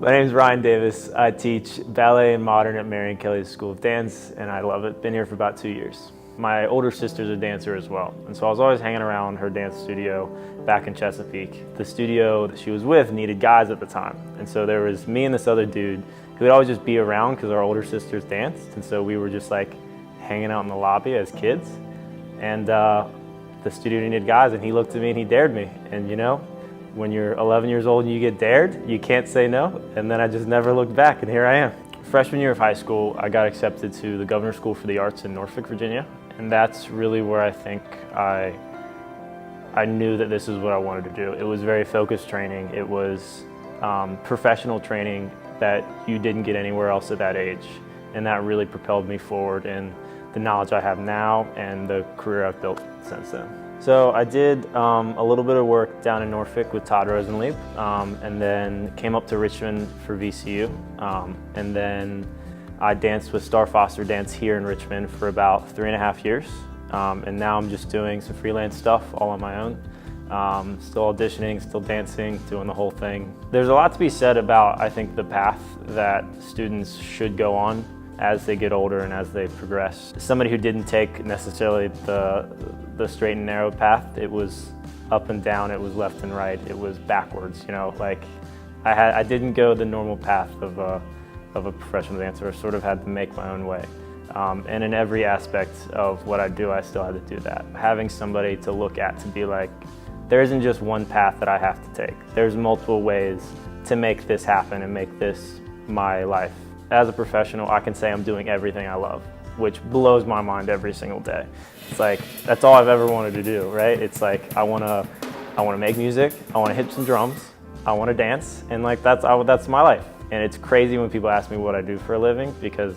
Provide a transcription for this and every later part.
My name is Ryan Davis. I teach ballet and modern at Marion Kelly's School of Dance, and I love it. Been here for about 2 years. My older sister's a dancer as well, and so I was always hanging around her dance studio back in Chesapeake. The studio that she was with needed guys at the time, and so there was me and this other dude who would always just be around because our older sisters danced, and so we were just like hanging out in the lobby as kids, and the studio needed guys, and he looked at me and he dared me, and you know, when you're 11 years old and you get dared, you can't say no. And then I just never looked back, and here I am. Freshman year of high school, I got accepted to the Governor's School for the Arts in Norfolk, Virginia. And that's really where I think I knew that this is what I wanted to do. It was very focused training. It was professional training that you didn't get anywhere else at that age. And that really propelled me forward in the knowledge I have now and the career I've built since then. So I did a little bit of work down in Norfolk with Todd Rosenlieb, and then came up to Richmond for VCU, and then I danced with Star Foster Dance here in Richmond for about 3.5 years, and now I'm just doing some freelance stuff all on my own. Still auditioning, still dancing, doing the whole thing. There's a lot to be said about, I think, the path that students should go on as they get older and as they progress. Somebody who didn't take necessarily the straight and narrow path, it was up and down, it was left and right, it was backwards, you know, like I didn't go the normal path of a professional dancer. I sort of had to make my own way. And in every aspect of what I do, I still had to do that. Having somebody to look at, to be like, there isn't just one path that I have to take. There's multiple ways to make this happen and make this my life. As a professional, I can say I'm doing everything I love, which blows my mind every single day. It's like, that's all I've ever wanted to do, right? It's like, I wanna make music, I wanna hit some drums, I wanna dance, and like that's my life. And it's crazy when people ask me what I do for a living, because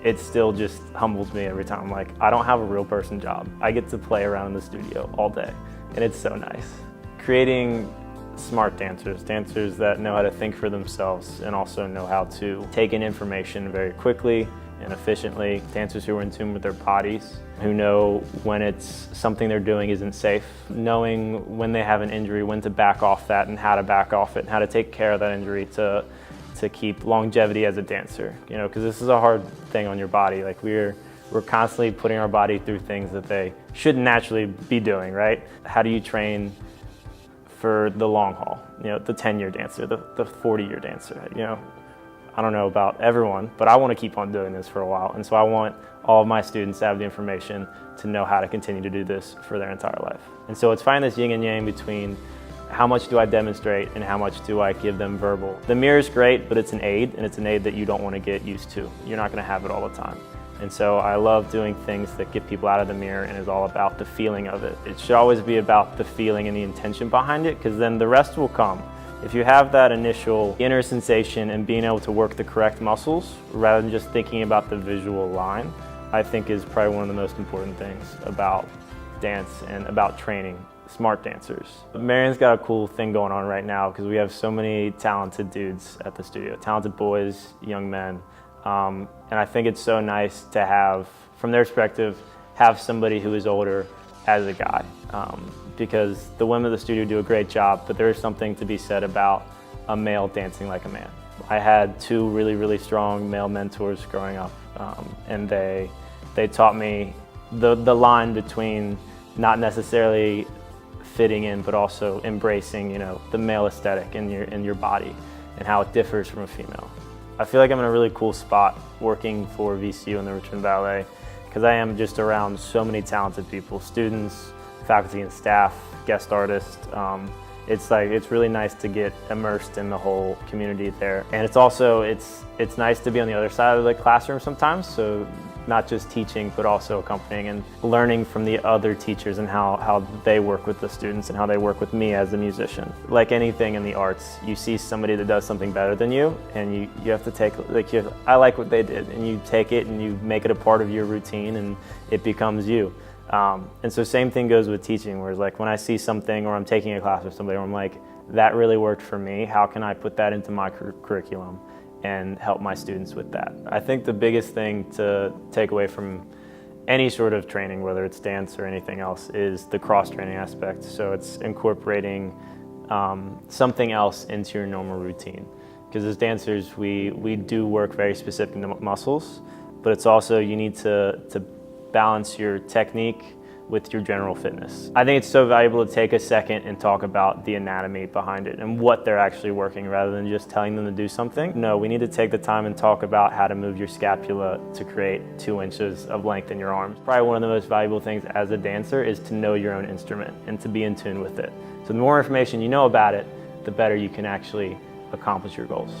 it still just humbles me every time. Like, I don't have a real person job. I get to play around in the studio all day, and it's so nice. Creating smart dancers that know how to think for themselves and also know how to take in information very quickly and efficiently. Dancers who are in tune with their bodies, who know when it's something they're doing isn't safe, knowing when they have an injury, when to back off that and how to back off it, and how to take care of that injury to keep longevity as a dancer. You know, because this is a hard thing on your body. Like, we're constantly putting our body through things that they shouldn't naturally be doing, right? How do you train for the long haul? You know, the 10-year dancer, the 40-year dancer, you know. I don't know about everyone, but I want to keep on doing this for a while. And so I want all of my students to have the information to know how to continue to do this for their entire life. And so it's finding this yin and yang between how much do I demonstrate and how much do I give them verbal. The mirror is great, but it's an aid, and it's an aid that you don't want to get used to. You're not going to have it all the time. And so I love doing things that get people out of the mirror and is all about the feeling of it. It should always be about the feeling and the intention behind it, because then the rest will come. If you have that initial inner sensation and being able to work the correct muscles rather than just thinking about the visual line, I think is probably one of the most important things about dance and about training smart dancers. Marion's got a cool thing going on right now because we have so many talented dudes at the studio, talented boys, young men. And I think it's so nice to have, from their perspective, have somebody who is older as a guy. Because the women of the studio do a great job, but there is something to be said about a male dancing like a man. I had 2 really, really strong male mentors growing up, and they taught me the line between not necessarily fitting in, but also embracing, you know, the male aesthetic in your body and how it differs from a female. I feel like I'm in a really cool spot working for VCU and the Richmond Ballet, because I am just around so many talented people, students, faculty and staff, guest artists. It's really nice to get immersed in the whole community there. And it's also, it's nice to be on the other side of the classroom sometimes, so not just teaching, but also accompanying and learning from the other teachers and how they work with the students and how they work with me as a musician. Like anything in the arts, you see somebody that does something better than you, and you have to take, I like what they did, and you take it and you make it a part of your routine and it becomes you. And so same thing goes with teaching, whereas like when I see something or I'm taking a class with somebody where I'm like, that really worked for me, how can I put that into my curriculum and help my students with that? I think the biggest thing to take away from any sort of training, whether it's dance or anything else, is the cross-training aspect. So it's incorporating something else into your normal routine. Because as dancers, we do work very specific to muscles, but it's also you need to balance your technique with your general fitness. I think it's so valuable to take a second and talk about the anatomy behind it and what they're actually working rather than just telling them to do something. No, we need to take the time and talk about how to move your scapula to create 2 inches of length in your arms. Probably one of the most valuable things as a dancer is to know your own instrument and to be in tune with it. So the more information you know about it, the better you can actually accomplish your goals.